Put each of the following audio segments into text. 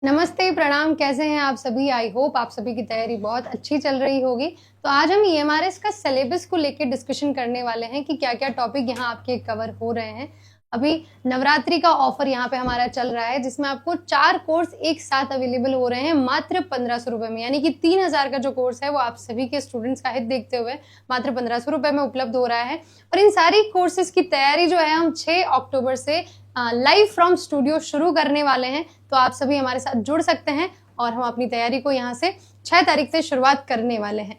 नमस्ते, प्रणाम। कैसे हैं आप सभी? आई होप आप सभी की तैयारी बहुत अच्छी चल रही होगी। तो आज हम ईएमआरएस का सिलेबस को लेके डिस्कशन करने वाले हैं कि क्या-क्या टॉपिक यहाँ आपके कवर हो रहे हैं। अभी नवरात्रि का ऑफर यहाँ पे हमारा चल रहा है, जिसमें आपको 4 कोर्स एक साथ अवेलेबल हो रहे हैं मात्र 1500 रुपए में। यानी कि 3000 का जो कोर्स है वो आप सभी के स्टूडेंट्स का हित देखते हुए मात्र 1500 रुपए में उपलब्ध हो रहा है। और इन सारी कोर्सेज की तैयारी जो है हम 6 अक्टूबर से लाइव फ्रॉम स्टूडियो शुरू करने वाले हैं। तो आप सभी हमारे साथ जुड़ सकते हैं और हम अपनी तैयारी को यहाँ से 6 तारीख से शुरुआत करने वाले हैं।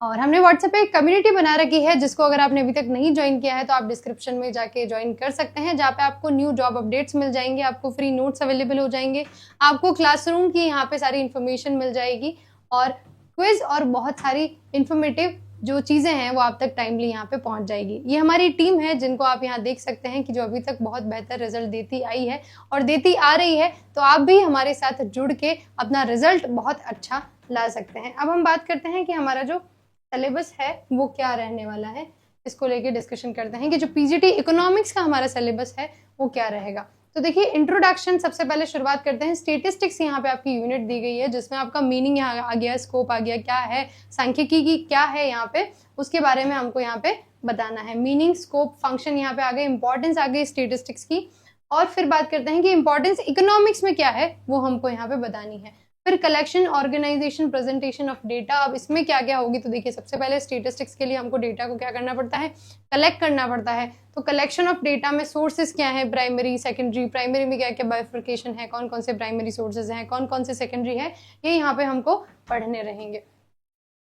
और हमने व्हाट्सएप पे एक कम्युनिटी बना रखी है, जिसको अगर आपने अभी तक नहीं ज्वाइन किया है तो आप डिस्क्रिप्शन में जाके ज्वाइन कर सकते हैं, जहाँ पे आपको न्यू जॉब अपडेट्स मिल जाएंगे, आपको फ्री नोट्स अवेलेबल हो जाएंगे, आपको क्लासरूम की यहाँ पे सारी इन्फॉर्मेशन मिल जाएगी और क्विज और बहुत सारी इंफॉर्मेटिव जो चीज़ें हैं वो आप तक टाइमली यहाँ पे पहुँच जाएगी। ये हमारी टीम है, जिनको आप यहाँ देख सकते हैं कि जो अभी तक बहुत बेहतर रिजल्ट देती आई है और देती आ रही है। तो आप भी हमारे साथ जुड़ के अपना रिजल्ट बहुत अच्छा ला सकते हैं। अब हम बात करते हैं कि हमारा जो सिलेबस है वो क्या रहने वाला है। इसको लेके डिस्कशन करते हैं कि जो पीजीटी इकोनॉमिक्स का हमारा सिलेबस है वो क्या रहेगा। तो देखिए, इंट्रोडक्शन सबसे पहले शुरुआत करते हैं। स्टेटिस्टिक्स यहाँ पे आपकी यूनिट दी गई है, जिसमें आपका मीनिंग यहाँ आ गया, स्कोप आ गया, क्या है सांख्यिकी की, क्या है यहाँ पे उसके बारे में हमको यहाँ पे बताना है। मीनिंग, स्कोप, फंक्शन यहाँ पे आ गए, इंपॉर्टेंस आ गई स्टेटिस्टिक्स की। और फिर बात करते हैं कि इंपॉर्टेंस इकोनॉमिक्स में क्या है वो हमको यहाँ पे बतानी है। फिर collection, organisation, presentation of data. अब इसमें क्या क्या होगी, तो देखिए सबसे पहले स्टेटिस्टिक्स के लिए हमको डेटा को क्या करना पड़ता है, कलेक्ट करना पड़ता है। तो कलेक्शन ऑफ डेटा में सोर्सेज क्या है, प्राइमरी, सेकेंडरी। प्राइमरी में क्या क्या बाइफर्केशन है, कौन कौन से प्राइमरी सोर्सेज हैं, कौन कौन से सेकेंडरी है, ये यहाँ पे हमको पढ़ने रहेंगे।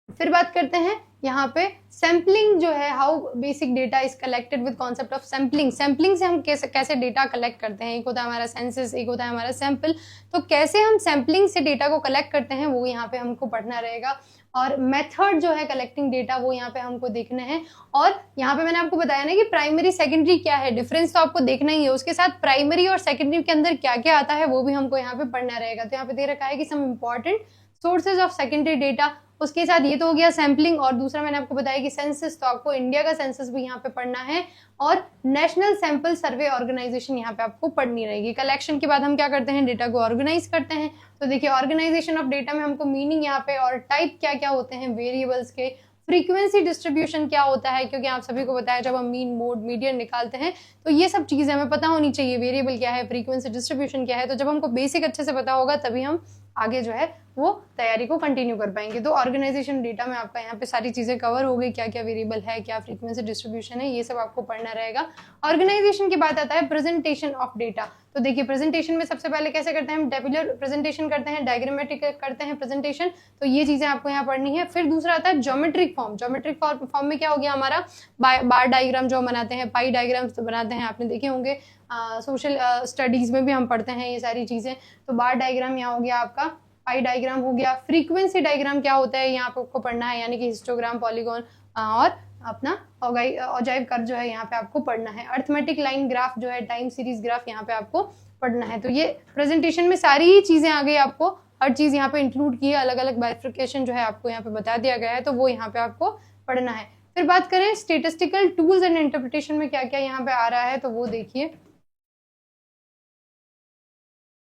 फिर बात करते हैं यहाँ पे सैम्पलिंग जो है, how basic data is collected with concept of sampling. Sampling से हम कैसे डेटा कलेक्ट करते हैं। एक होता है हमारा सेंसस, एक होता है हमारा सैंपल। तो कैसे हम सैम्पलिंग से डेटा को कलेक्ट करते हैं वो यहाँ पे हमको पढ़ना रहेगा। और मेथड जो है कलेक्टिंग डेटा वो यहाँ पे हमको देखना है। और यहाँ पे मैंने आपको बताया ना कि प्राइमरी सेकेंडरी क्या है, डिफरेंस तो आपको देखना ही है। उसके साथ प्राइमरी और सेकेंडरी के अंदर क्या क्या आता है वो भी हमको यहाँ पे पढ़ना रहेगा। तो यहाँ पे दे रखा है कि some important sources of secondary data. उसके साथ ये तो हो गया सैम्पलिंग, और दूसरा मैंने आपको बताया कि सेंसस, तो आपको इंडिया का सेंसस भी यहाँ पे पढ़ना है और नेशनल सैंपल सर्वे ऑर्गेनाइजेशन यहाँ पे आपको पढ़नी रहेगी। कलेक्शन के बाद हम क्या करते हैं, डेटा को ऑर्गेनाइज करते हैं। तो देखिए, ऑर्गेनाइजेशन ऑफ डेटा में हमको मीनिंग यहाँ पे और टाइप क्या क्या होते हैं वेरिएबल्स के, फ्रीक्वेंसी डिस्ट्रीब्यूशन क्या होता है, क्योंकि आप सभी को बताया जब हम मीन, मोड, मीडियन निकालते हैं तो ये सब चीजें हमें पता होनी चाहिए। वेरिएबल क्या है, फ्रीक्वेंसी डिस्ट्रीब्यूशन क्या है। तो जब हमको बेसिक अच्छे से पता होगा तभी हम आगे जो है वो तैयारी को कंटिन्यू कर पाएंगे। तो ऑर्गेनाइजेशन डेटा में आपका यहाँ पे सारी चीजें कवर हो गई, क्या क्या वेरिएबल है, क्या फ्रीक्वेंसी डिस्ट्रीब्यूशन है, ये सब आपको पढ़ना रहेगा। ऑर्गेनाइजेशन के बाद आता है प्रेजेंटेशन ऑफ डेटा। तो देखिए, प्रेजेंटेशन में सबसे पहले कैसे करते हैं हम, टेबुलर प्रेजेंटेशन करते हैं, डायग्रामेटिक करते हैं प्रेजेंटेशन। तो ये चीजें आपको यहाँ पढ़नी है। फिर दूसरा आता है ज्योमेट्रिक फॉर्म। ज्योमेट्रिक फॉर्म में क्या हो गया हमारा, बार डायग्राम जो बनाते हैं, पाई डायग्राम बनाते हैं, आपने देखे होंगे सोशल स्टडीज में भी हम पढ़ते हैं ये सारी चीजें। तो बार डायग्राम यहाँ हो गया आपका, पाई डायग्राम हो गया। फ्रीक्वेंसी डायग्राम क्या होता है यहाँ पे आपको पढ़ना है, यानी कि हिस्टोग्राम, पॉलीगॉन और अपना ऑजाइव कर्व जो है यहाँ पे आपको पढ़ना है। अर्थमेटिक लाइन ग्राफ जो है, टाइम सीरीज ग्राफ यहाँ पे आपको पढ़ना है। तो ये प्रेजेंटेशन में सारी चीजें आ गई, आपको हर चीज यहाँ पे इंक्लूड की है। अलग अलग बाइफर्केशन जो है आपको यहाँ पे बता दिया गया है, तो वो यहाँ पे आपको पढ़ना है। फिर बात करें स्टेटिस्टिकल टूल्स एंड इंटरप्रिटेशन में क्या क्या यहाँ पे आ रहा है, तो वो देखिए।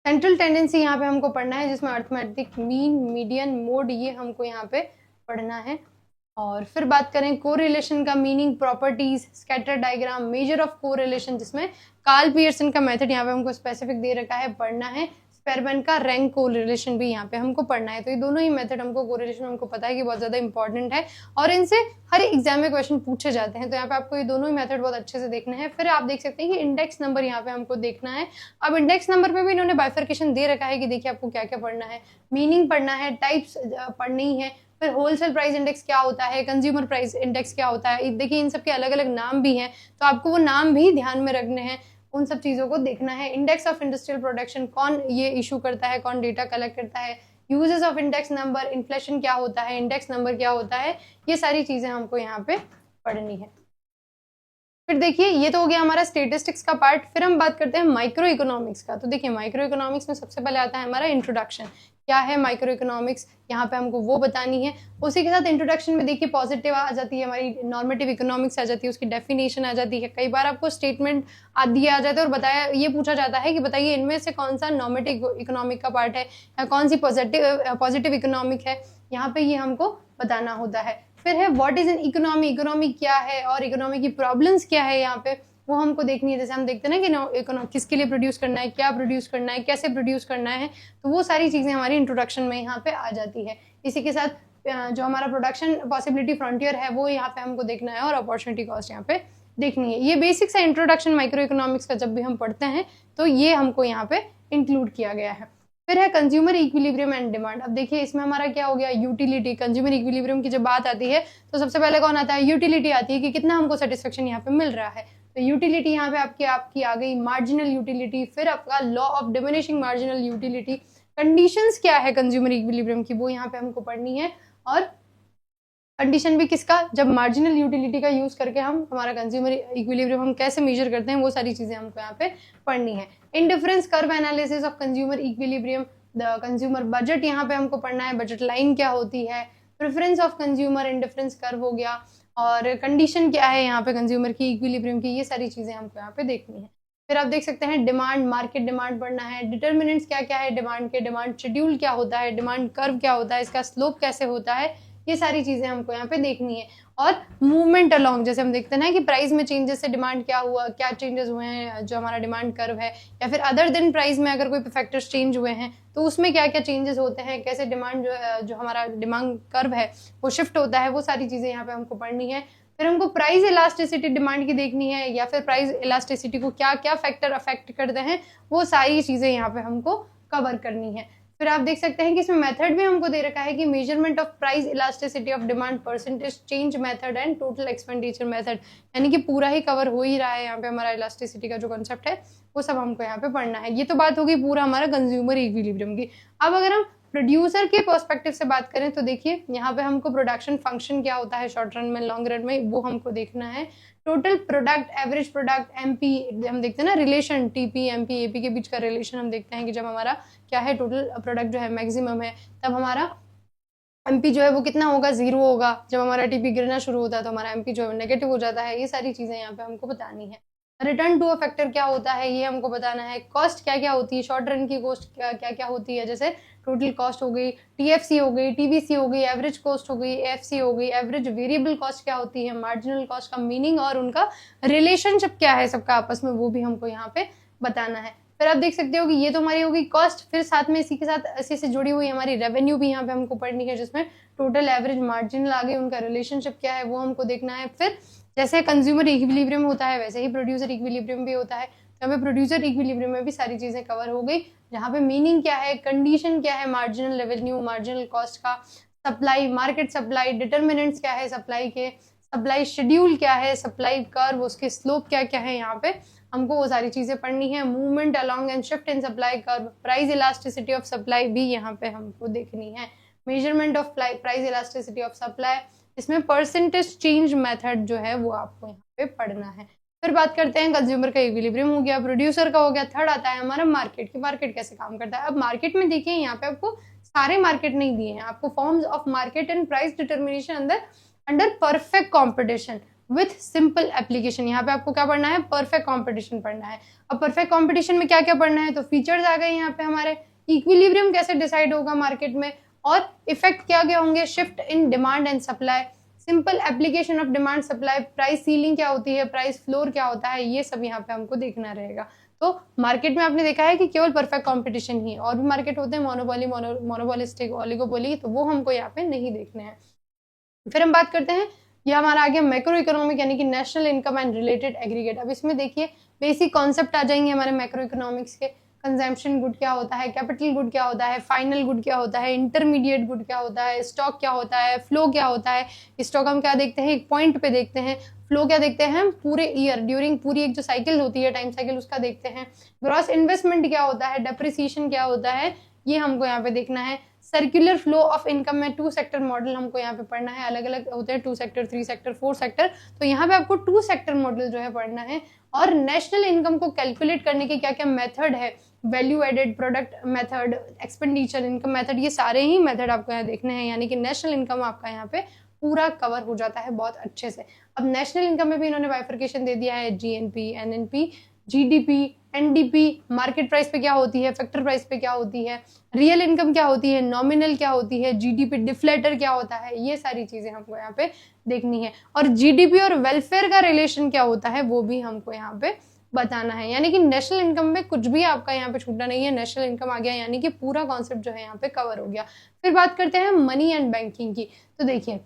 सेंट्रल टेंडेंसी यहाँ पे हमको पढ़ना है, जिसमें अर्थमेटिक, मीन, मीडियन, मोड, ये हमको यहाँ पे पढ़ना है। और फिर बात करें कोरिलेशन का meaning, properties, scatter diagram, measure of correlation, जिसमें कार्ल पियर्सन का मेथड यहाँ पे हमको स्पेसिफिक दे रखा है, पढ़ना है। स्पेरमैन का रैंक कोरिलेशन भी यहाँ पे हमको पढ़ना है। तो ये दोनों ही मेथड हमको, कोरिलेशन हमको पता है कि बहुत ज्यादा इंपॉर्टेंट है और इनसे हर एग्जाम में क्वेश्चन पूछे जाते हैं। तो यहाँ पे आपको ये दोनों ही मेथड बहुत अच्छे से देखना है। फिर आप देख सकते हैं कि इंडेक्स नंबर यहाँ पे हमको देखना है। अब इंडेक्स नंबर पे भी इन्होंने बाइफर्केशन दे रखा है कि देखिए आपको क्या क्या पढ़ना है। मीनिंग पढ़ना है, टाइप्स पढ़नी है। फिर होलसेल प्राइस इंडेक्स क्या होता है, कंज्यूमर प्राइस इंडेक्स क्या होता है। देखिए, इन सब के अलग अलग नाम भी हैं, तो आपको वो नाम भी ध्यान में रखने हैं, उन सब चीजों को देखना है। इंडेक्स ऑफ इंडस्ट्रियल प्रोडक्शन, कौन ये इशू करता है, कौन डेटा कलेक्ट करता है। Uses of index number, inflation क्या होता है, इंडेक्स नंबर क्या होता है, ये सारी चीजें हमको यहाँ पे पढ़नी है। फिर देखिए, ये तो हो गया हमारा स्टेटिस्टिक्स का पार्ट। फिर हम बात करते हैं माइक्रो इकोनॉमिक्स का। तो देखिए, माइक्रो इकोनॉमिक्स में सबसे पहले आता है हमारा इंट्रोडक्शन। क्या है माइक्रो इकोनॉमिक्स, यहाँ पे हमको वो बतानी है। उसी के साथ इंट्रोडक्शन में देखिए पॉजिटिव आ जाती है, हमारी नॉर्मेटिव इकोनॉमिक्स आ जाती है, उसकी डेफिनेशन आ जाती है। कई बार आपको स्टेटमेंट दिए आ जाते हैं और बताया ये पूछा जाता है कि बताइए इनमें से कौन सा नॉर्मेटिव इकोनॉमिक का पार्ट है या कौन सी पॉजिटिव इकोनॉमिक है, यहाँ पे ये हमको बताना होता है। फिर है what is an economy, economy क्या है और इकोनॉमी की प्रॉब्लम्स क्या है, यहाँ पे वो हमको देखनी है। जैसे हम देखते हैं ना कि किसके लिए प्रोड्यूस करना है, क्या प्रोड्यूस करना है, कैसे प्रोड्यूस करना है, तो वो सारी चीजें हमारी इंट्रोडक्शन में यहाँ पे आ जाती है। इसी के साथ जो हमारा प्रोडक्शन पॉसिबिलिटी फ्रंटियर है वो यहाँ पे हमको देखना है और अपॉर्चुनिटी कॉस्ट यहाँ पे देखनी है। ये बेसिक्स है इंट्रोडक्शन माइक्रो इकोनॉमिक्स का, जब भी हम पढ़ते हैं तो ये हमको यहाँ पे इंक्लूड किया गया है। फिर है कंज्यूमर इक्विलिब्रियम एंड डिमांड। अब देखिए इसमें हमारा क्या हो गया, यूटिलिटी। कंज्यूमर इक्विलिब्रियम की जब बात आती है तो सबसे पहले कौन आता है, यूटिलिटी आती है कि कितना हमको सेटिस्फेक्शन यहाँ पे मिल रहा है। तो यूटिलिटी यहाँ पे आपकी आ गई, मार्जिनल यूटिलिटी। फिर आपका law of diminishing marginal utility. Conditions क्या है कंज्यूमर इक्विलिब्रियम की, वो यहाँ पे हमको पढ़नी है। और कंडीशन भी किसका, जब मार्जिनल यूटिलिटी का यूज करके हम हमारा कंज्यूमर इक्विलिब्रियम हम कैसे मेजर करते हैं, वो सारी चीजें हमको यहाँ पे पढ़नी है। Indifference curve analysis of consumer equilibrium, the consumer budget यहाँ पे हमको पढ़ना है, बजट लाइन क्या होती है, preference of consumer, indifference curve हो गया, और कंडीशन क्या है यहाँ पे कंज्यूमर की इक्विलिब्रियम की, ये सारी चीजें हमको यहाँ पे देखनी है। फिर आप देख सकते हैं डिमांड, मार्केट डिमांड पढ़ना है। डिटर्मिनेंट्स क्या क्या है डिमांड के, डिमांड शेड्यूल क्या होता है, डिमांड कर्व क्या होता है, इसका स्लोप कैसे होता है, ये सारी चीजें हमको यहाँ पे देखनी है। और मूवमेंट अलोंग, जैसे हम देखते हैं ना कि प्राइस में चेंजेस से डिमांड क्या हुआ, क्या चेंजेस हुए हैं, जो हमारा डिमांड कर्व है, या फिर अदर देन प्राइस में अगर कोई फैक्टर्स चेंज हुए हैं तो उसमें क्या क्या चेंजेस होते हैं, कैसे डिमांड जो हमारा डिमांड कर्व है वो शिफ्ट होता है, वो सारी चीजें यहाँ पे हमको पढ़नी है। फिर हमको प्राइस इलास्टिसिटी डिमांड की देखनी है, या फिर प्राइस इलास्टिसिटी को क्या क्या फैक्टर अफेक्ट करते हैं, वो सारी चीजें यहाँ पे हमको कवर करनी है। फिर आप देख सकते हैं कि इसमें मेथड भी हमको दे रखा है कि measurement of price elasticity of demand, percentage change method and total expenditure method, यानी कि पूरा ही कवर हो ही रहा है यहाँ पे हमारा इलास्टिसिटी का जो कंसेप्ट है वो सब हमको यहाँ पे पढ़ना है। ये तो बात होगी पूरा हमारा कंज्यूमर इक्विलिब्रियम की। अब अगर हम प्रोड्यूसर के पर्सपेक्टिव से बात करें तो देखिए यहाँ पे हमको प्रोडक्शन फंक्शन क्या होता है शॉर्ट रन में, लॉन्ग रन में, वो हमको देखना है। Total product, average product, MP, हम देखते हैं ना रिलेशन टीपी एमपी एपी के बीच का रिलेशन हम देखते हैं कि जब हमारा क्या है टोटल प्रोडक्ट जो है मैक्सिमम है तब हमारा एमपी जो है वो कितना होगा, 0 होगा। जब हमारा टीपी गिरना शुरू होता है तो हमारा एमपी जो है नेगेटिव हो जाता है। ये सारी चीजें यहाँ पे हमको बतानी है। रिटर्न टू अ फैक्टर क्या होता है ये हमको बताना है। कॉस्ट क्या क्या होती है, शॉर्ट रन की कॉस्ट क्या क्या होती है, जैसे टोटल कॉस्ट हो गई, टीएफसी हो गई, टीबीसी हो गई, एवरेज कॉस्ट हो गई, एफसी हो गई, एवरेज वेरिएबल कॉस्ट क्या होती है, मार्जिनल कॉस्ट का मीनिंग और उनका रिलेशनशिप क्या है सबका आपस में, वो भी हमको यहाँ पे बताना है। फिर आप देख सकते हो कि ये तो हमारी होगी कॉस्ट, फिर साथ में इसी के साथ इसी से जुड़ी हुई हमारी रेवेन्यू भी यहाँ पे हमको पढ़नी है, जिसमें टोटल, एवरेज, मार्जिनल आगे उनका रिलेशनशिप क्या है वो हमको देखना है। फिर जैसे कंज्यूमर इक्विलिब्रियम होता है वैसे ही प्रोड्यूसर इक्विलिब्रियम भी होता है, तो हमें प्रोड्यूसर इक्विलिब्रियम में भी सारी चीजें कवर हो गई, जहाँ पे मीनिंग क्या है, कंडीशन क्या है, मार्जिनल रेवेन्यू, मार्जिनल कॉस्ट का, सप्लाई, मार्केट सप्लाई, डिटर्मिनेंट्स क्या है सप्लाई के, सप्लाई शेड्यूल क्या है, सप्लाई कर्व, उसके स्लोप क्या क्या है, यहाँ पे हमको वो सारी चीजें पढ़नी है। Movement along and shift in supply curve, price elasticity of supply भी यहाँ पे हमको देखनी है। Measurement of price elasticity of supply, इसमें परसेंटेज चेंज मेथड जो है वो आपको यहाँ पे पढ़ना है। फिर बात करते हैं कंज्यूमर का इक्विलिब्रियम हो गया, प्रोड्यूसर का हो गया, थर्ड आता है हमारा मार्केट की, मार्केट कैसे काम करता है। अब मार्केट में देखिए यहाँ पे आपको सारे मार्केट नहीं दिए हैं, आपको forms of market and price determination under perfect competition with simple application. यहाँ पे आपको क्या पढ़ना है, परफेक्ट कॉम्पिटिशन पढ़ना है। अब परफेक्ट कॉम्पिटिशन में क्या क्या पढ़ना है, तो फीचर्स आ गए यहाँ पे हमारे, इक्विलिब्रियम कैसे डिसाइड होगा मार्केट में, और इफेक्ट क्या क्या होंगे, shift in demand and supply, simple application of demand supply, price ceiling क्या होती है, प्राइस फ्लोर क्या होता है, ये सब यहाँ पे हमको देखना रहेगा। तो मार्केट में आपने देखा है कि केवल परफेक्ट कंपटीशन ही, और भी मार्केट होते हैं मोनोपोली, मोनोपोलिस्टिक, ओलिगोपोली, तो वो हमको यहाँ पे नहीं देखने हैं। फिर हम बात करते हैं, ये हमारा आ गया मैक्रो इकोनॉमिक, यानी कि national income and related aggregate. अब इसमें देखिए बेसिक कॉन्सेप्ट आ जाएंगे हमारे मैक्रो इकोनॉमिक्स के, कंजम्पशन गुड क्या होता है, कैपिटल गुड क्या होता है, फाइनल गुड क्या होता है, इंटरमीडिएट गुड क्या होता है, स्टॉक क्या होता है, फ्लो क्या होता है। स्टॉक हम क्या देखते हैं, एक पॉइंट पे देखते हैं, फ्लो क्या देखते हैं हम पूरे ईयर, ड्यूरिंग पूरी एक जो साइकिल होती है, टाइम साइकिल, उसका देखते हैं। ग्रॉस इन्वेस्टमेंट क्या होता है, डेप्रिसिएशन क्या होता है, ये हमको यहाँ पे देखना है। सर्कुलर फ्लो ऑफ इनकम में 2 सेक्टर मॉडल हमको यहाँ पे पढ़ना है, अलग अलग होते हैं 2 सेक्टर, 3 सेक्टर, 4 सेक्टर, तो यहाँ पे आपको 2 सेक्टर मॉडल जो है पढ़ना है। और नेशनल इनकम को कैलकुलेट करने के क्या क्या मेथड है value added product method, expenditure income method, ये सारे ही मेथड आपको यहाँ देखने हैं, यानी कि नेशनल इनकम आपका यहाँ पे पूरा कवर हो जाता है बहुत अच्छे से। अब नेशनल इनकम में भी इन्होंने बाइफर्केशन दे दिया है, GNP, NNP, GDP, NDP, market price पे क्या होती है, फैक्टर प्राइस पे क्या होती है, रियल इनकम क्या होती है, नॉमिनल क्या होती है, जीडीपी डिफ्लेटर क्या होता है, ये सारी चीजें हमको यहाँ पे देखनी है। और जीडीपी और वेलफेयर का रिलेशन क्या होता है वो भी हमको यहाँ पे बताना है, यानी कि नेशनल इनकम में कुछ भी आपका यहाँ पे छूटना नहीं है। नेशनल इनकम आ गया यानी कि पूरा कॉन्सेप्ट जो है यहाँ पे कवर हो गया। फिर बात करते हैं मनी एंड बैंकिंग की। तो देखिए,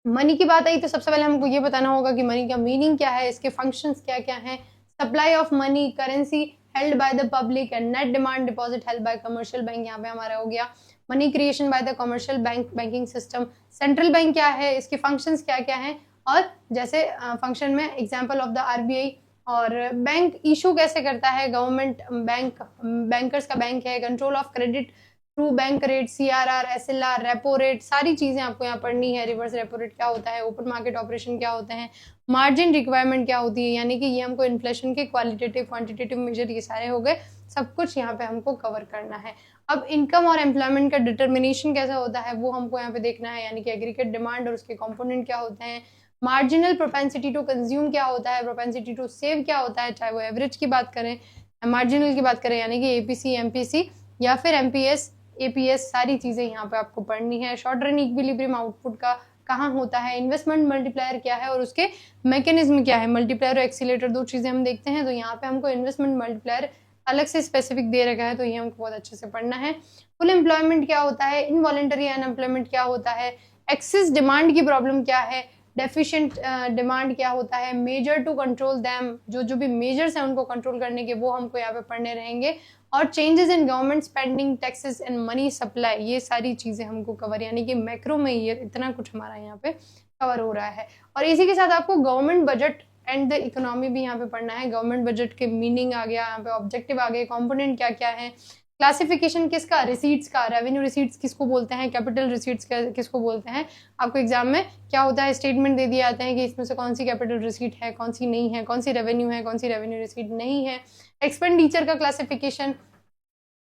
मनी की बात आई तो सबसे पहले हमको ये बताना होगा कि मनी का मीनिंग क्या है, इसके फंक्शंस क्या क्या हैं। Supply of money, currency held by the public and net demand deposit held by commercial bank, यहाँ पे हमारा हो गया। Money creation by the commercial bank, banking system. Central bank क्या है, इसके फंक्शंस क्या क्या हैं, और जैसे फंक्शन में एग्जांपल ऑफ द आरबीआई, और बैंक इशू कैसे करता है, गवर्नमेंट बैंक, बैंकर्स का बैंक है, control of credit through bank rate, CRR, SLR, repo rate, सारी चीजें आपको यहाँ पढ़नी है। रिवर्स रेपो रेट क्या होता है, ओपन मार्केट ऑपरेशन क्या होते हैं, मार्जिन रिक्वायरमेंट क्या होती है, यानी कि ये हमको इन्फ्लेशन के क्वालिटेटिव क्वांटिटेटिव मेजर ये सारे हो गए, सब कुछ यहाँ पे हमको कवर करना है। अब इनकम और एम्प्लॉयमेंट का डिटर्मिनेशन कैसा होता है वो हमको यहाँ पे देखना है, यानी कि एग्रीगेट डिमांड और उसके कॉम्पोनेंट क्या होते हैं, मार्जिनल प्रोपेंसिटी टू कंज्यूम क्या होता है, प्रोपेंसिटी टू सेव क्या होता है, चाहे वो एवरेज की बात करें, मार्जिनल की बात करें, यानी कि एपीसी, एमपीसी या फिर एमपीएस, एपीएस, सारी चीजें यहाँ पे आपको पढ़नी है। शॉर्ट रन इक्विलिब्रियम आउटपुट का कहाँ होता है, इन्वेस्टमेंट मल्टीप्लायर क्या है और उसके मैकेनिज्म क्या है, मल्टीप्लायर और एक्सीलेटर दो चीजें हम देखते हैं। तो यहाँ पे हमको इन्वेस्टमेंट मल्टीप्लायर अलग से स्पेसिफिक दे रखा है, तो ये हमको बहुत अच्छे से पढ़ना है। फुल एम्प्लॉयमेंट क्या होता है, इनवॉलेंटरी अनएम्प्लॉयमेंट क्या होता है, एक्सेस डिमांड की प्रॉब्लम क्या है, डेफिशिएंट डिमांड क्या होता है, मेजर टू कंट्रोल दैम, जो भी मेजर्स हैं उनको कंट्रोल करने के वो हमको यहाँ पे पढ़ने रहेंगे, और changes in government spending, taxes and money supply, ये सारी चीजें हमको कवर, यानी कि मैक्रो में ये इतना कुछ हमारा यहाँ पे कवर हो रहा है। और इसी के साथ आपको government budget and the economy भी यहाँ पे पढ़ना है। गवर्नमेंट बजट के मीनिंग आ गया, यहाँ पे ऑब्जेक्टिव आ गए, कॉम्पोनेंट क्या क्या है, क्लासिफिकेशन किसका, रिसीट्स का, रेवेन्यू रिसीट्स किसको बोलते हैं, कैपिटल रिसीट्स किसको बोलते हैं। आपको एग्जाम में क्या होता है, स्टेटमेंट दे दिए जाते हैं कि इसमें से कौन सी कैपिटल रिसीट है, कौन सी नहीं है, कौन सी रेवेन्यू है, कौन सी रेवेन्यू रिसीट नहीं है। एक्सपेंडिचर का क्लासिफिकेशन,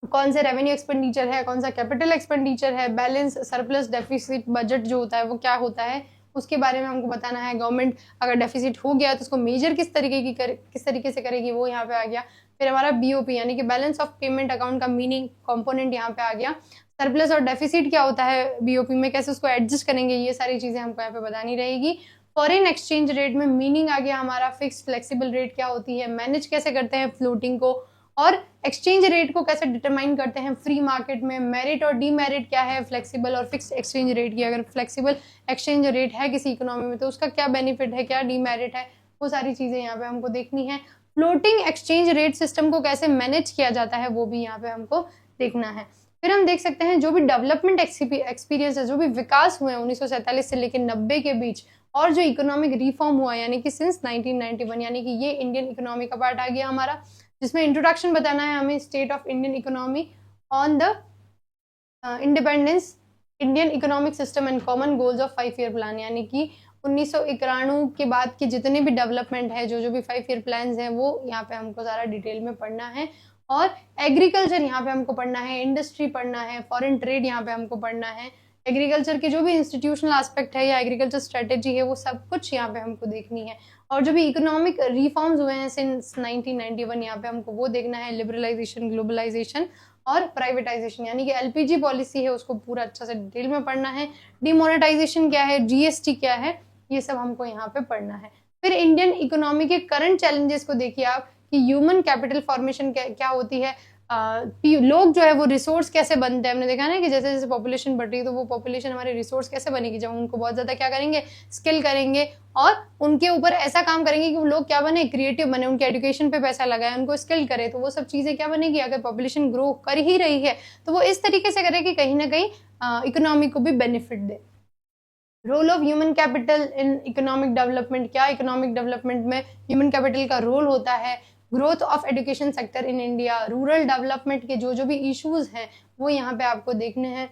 कौन से रेवेन्यू एक्सपेंडिचर है, कौन सा कैपिटल एक्सपेंडिचर है, बैलेंस, सरप्लस, डेफिसिट, बजट जो होता है वो क्या होता है, उसके बारे में हमको बताना है। गवर्नमेंट अगर डेफिसिट हो गया तो उसको मेजर किस तरीके से करेगी वो यहाँ पे आ गया। फिर हमारा बीओपी यानी कि बैलेंस ऑफ पेमेंट अकाउंट का मीनिंग, कंपोनेंट यहाँ पे आ गया। सरप्लस और डेफिसिट क्या होता है बीओपी में, कैसे उसको एडजस्ट करेंगे, ये सारी चीजें हमको यहाँ पे बतानी रहेगी। फॉरेन एक्सचेंज रेट में मीनिंग आ गया हमारा, फिक्स फ्लेक्सिबल रेट क्या होती है, मैनेज कैसे करते हैं फ्लोटिंग को, और एक्सचेंज रेट को कैसे डिटरमाइन करते हैं फ्री मार्केट में, मेरिट और डीमेरिट क्या है फ्लेक्सिबल और फिक्स्ड एक्सचेंज रेट की, अगर फ्लेक्सिबल एक्सचेंज रेट है किसी इकोनॉमी में तो उसका क्या बेनिफिट है, क्या डीमेरिट है, वो सारी चीजें यहाँ पे हमको देखनी है। फ्लोटिंग एक्सचेंज रेट सिस्टम को कैसे मैनेज किया जाता है वो भी यहाँ पे हमको देखना है। फिर हम देख सकते हैं जो भी डेवलपमेंट एक्सपीरियंस है, जो भी विकास हुए 1947 से लेकर 90 के बीच, और जो इकोनॉमिक रिफॉर्म हुआ यानी कि सिंस 1991, यानी कि ये इंडियन इकोनॉमी का पार्ट आ गया हमारा, जिसमें इंट्रोडक्शन बताना है हमें state of Indian economy on the independence, Indian economic system and common goals of 5 year plan, यानी कि 1991 के बाद के जितने भी डेवलपमेंट है, जो भी 5 ईयर प्लान्स हैं वो यहाँ पे हमको सारा डिटेल में पढ़ना है। और एग्रीकल्चर यहाँ पे हमको पढ़ना है, इंडस्ट्री पढ़ना है, फॉरेन ट्रेड यहाँ पे हमको पढ़ना है, एग्रीकल्चर के जो भी इंस्टीट्यूशनल एस्पेक्ट है या एग्रीकल्चर स्ट्रेटेजी है वो सब कुछ यहाँ पे हमको देखनी है। और जो भी इकोनॉमिक रिफॉर्म्स हुए हैं सिंस 1991 यहाँ पे हमको वो देखना है, लिबरलाइजेशन, ग्लोबलाइजेशन और प्राइवेटाइजेशन, यानी कि एलपीजी पॉलिसी है उसको पूरा अच्छा से डिटेल में पढ़ना है, डिमोनेटाइजेशन क्या है, जीएसटी क्या है, ये सब हमको यहाँ पे पढ़ना है। फिर इंडियन इकोनॉमी के करंट चैलेंजेस को देखिए आप कि ह्यूमन कैपिटल फॉर्मेशन क्या होती है, लोग जो है वो रिसोर्स कैसे बनते हैं। हमने देखा ना कि जैसे जैसे पॉपुलेशन बढ़ रही है तो वो पॉपुलेशन हमारे रिसोर्स कैसे बनेगी, जब उनको बहुत ज्यादा क्या करेंगे, स्किल करेंगे और उनके ऊपर ऐसा काम करेंगे कि वो लोग क्या बने, क्रिएटिव बने, उनके एजुकेशन पे पैसा लगाए, उनको स्किल करे, तो वो सब चीजें क्या बनेगी, अगर पॉपुलेशन ग्रो कर ही रही है तो वो इस तरीके से करे कि कहीं ना कहीं इकोनॉमी को भी बेनिफिट दे। Role of human capital in economic development, क्या इकोनॉमिक डेवलपमेंट में ह्यूमन कैपिटल का रोल होता है। Growth of education sector in India, rural development के जो भी इश्यूज हैं वो यहाँ पे आपको देखने हैं।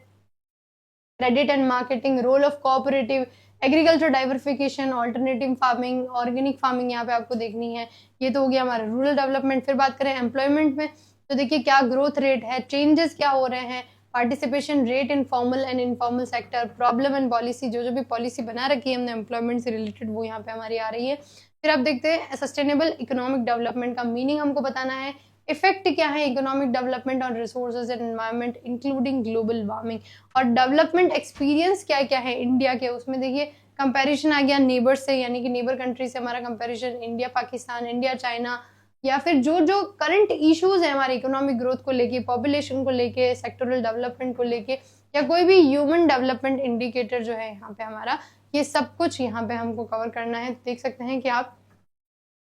Credit and marketing, role of cooperative, agriculture diversification, alternative farming, organic farming यहाँ पे आपको देखनी है। ये तो हो गया हमारा रूरल डेवलपमेंट। फिर बात करें एम्प्लॉयमेंट में तो देखिए क्या ग्रोथ रेट है, चेंजेस क्या हो रहे हैं, participation rate in formal and informal sector, problem and policy, जो भी पॉलिसी बना रखी है हमने एम्प्लॉयमेंट से रिलेटेड वो यहाँ पे हमारी आ रही है। फिर आप देखते हैं सस्टेनेबल इकोनॉमिक डेवलपमेंट का मीनिंग हमको बताना है, इफेक्ट क्या है economic development on resources and environment including global warming, और डेवलपमेंट एक्सपीरियंस क्या क्या है इंडिया के, उसमें देखिए कंपैरिजन आ गया नेबर से, यानी कि नेबर कंट्री से हमारा comparison, India Pakistan, India China, या फिर जो जो करंट इश्यूज है हमारे इकोनॉमिक ग्रोथ को लेके, पॉपुलेशन को लेके, सेक्टोरल डेवलपमेंट को लेके, या कोई भी ह्यूमन डेवलपमेंट इंडिकेटर जो है यहाँ पे हमारा, ये सब कुछ यहाँ पे हमको कवर करना है। देख सकते हैं कि आप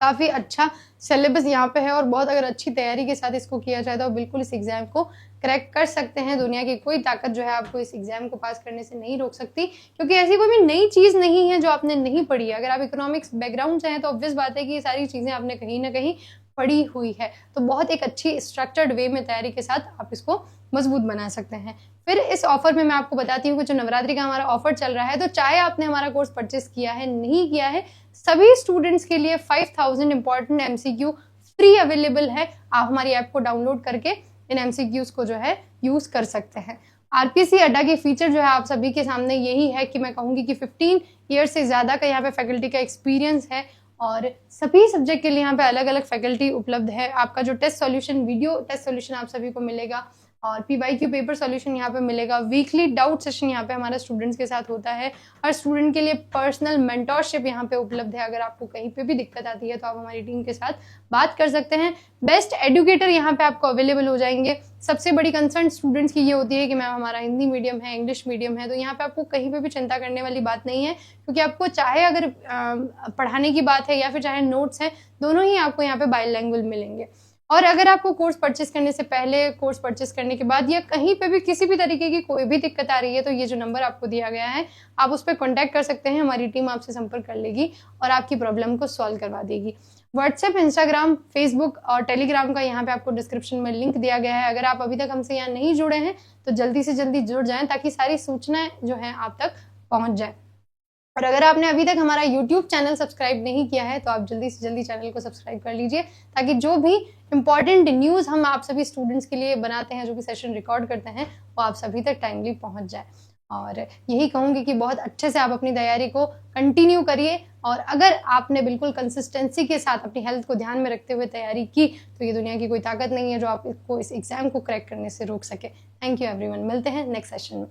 काफ़ी अच्छा सिलेबस यहाँ पे है और बहुत अगर अच्छी तैयारी के साथ इसको किया जाए तो बिल्कुल इस एग्जाम को क्रैक कर सकते हैं। दुनिया की कोई ताकत जो है आपको इस एग्जाम को पास करने से नहीं रोक सकती, क्योंकि ऐसी कोई भी नई चीज़ नहीं है जो आपने नहीं पढ़ी है। अगर आप इकोनॉमिक्स बैकग्राउंड से हैं तो ऑब्वियस बात है कि ये सारी चीज़ें आपने कहीं ना कहीं पड़ी हुई है, तो बहुत एक अच्छी स्ट्रक्चर्ड वे में तैयारी के साथ आप इसको मजबूत बना सकते हैं। फिर इस ऑफर में मैं आपको बताती हूँ कि जो नवरात्रि का हमारा ऑफर चल रहा है, तो चाहे आपने हमारा कोर्स परचेस किया है नहीं किया है, सभी स्टूडेंट्स के लिए 5000 इंपॉर्टेंट एमसीक्यू फ्री अवेलेबल है। आप हमारी ऐप को डाउनलोड करके इन एमसीक्यूज को जो है यूज कर सकते हैं। आरपीसी अड्डा की फीचर जो है आप सभी के सामने यही है कि मैं कहूँगी कि 15 ईयर से ज़्यादा का यहाँ पे फैकल्टी का एक्सपीरियंस है और सभी सब्जेक्ट के लिए यहाँ पे अलग अलग फैकल्टी उपलब्ध है। आपका जो test solution, video test solution आप सभी को मिलेगा और पीवाईक्यू पेपर सॉल्यूशन यहाँ पे मिलेगा। वीकली डाउट सेशन यहाँ पे हमारे स्टूडेंट्स के साथ होता है। हर स्टूडेंट के लिए पर्सनल मेंटोरशिप यहाँ पे उपलब्ध है। अगर आपको कहीं पे भी दिक्कत आती है तो आप हमारी टीम के साथ बात कर सकते हैं। बेस्ट एजुकेटर यहाँ पे आपको अवेलेबल हो जाएंगे। सबसे बड़ी कंसर्न स्टूडेंट्स की ये होती है कि मैम हमारा हिंदी मीडियम है, इंग्लिश मीडियम है, तो यहाँ पे आपको कहीं पे भी चिंता करने वाली बात नहीं है, क्योंकि आपको चाहे अगर पढ़ाने की बात है या फिर चाहे नोट्स हैं, दोनों ही आपको यहाँ पे बाइलैंग्वेज मिलेंगे। और अगर आपको कोर्स परचेस करने से पहले, कोर्स परचेस करने के बाद या कहीं पे भी किसी भी तरीके की कोई भी दिक्कत आ रही है, तो ये जो नंबर आपको दिया गया है आप उस पर कॉन्टैक्ट कर सकते हैं। हमारी टीम आपसे संपर्क कर लेगी और आपकी प्रॉब्लम को सॉल्व करवा देगी। व्हाट्सएप, इंस्टाग्राम, फेसबुक और टेलीग्राम का यहाँ पे आपको डिस्क्रिप्शन में लिंक दिया गया है। अगर आप अभी तक हमसे यहाँ नहीं जुड़े हैं तो जल्दी से जल्दी जुड़ जाएं, ताकि सारी सूचनाएं जो है आप तक पहुंच जाए। और अगर आपने अभी तक हमारा YouTube चैनल सब्सक्राइब नहीं किया है तो आप जल्दी से जल्दी चैनल को सब्सक्राइब कर लीजिए, ताकि जो भी इंपॉर्टेंट न्यूज़ हम आप सभी स्टूडेंट्स के लिए बनाते हैं, जो भी सेशन रिकॉर्ड करते हैं, वो आप सभी तक टाइमली पहुंच जाए। और यही कहूँगी कि बहुत अच्छे से आप अपनी तैयारी को कंटिन्यू करिए, और अगर आपने बिल्कुल कंसिस्टेंसी के साथ अपनी हेल्थ को ध्यान में रखते हुए तैयारी की तो ये दुनिया की कोई ताकत नहीं है जो आपको इस एग्जाम को क्रैक करने से रोक सके। थैंक यू एवरीवन, मिलते हैं नेक्स्ट सेशन में।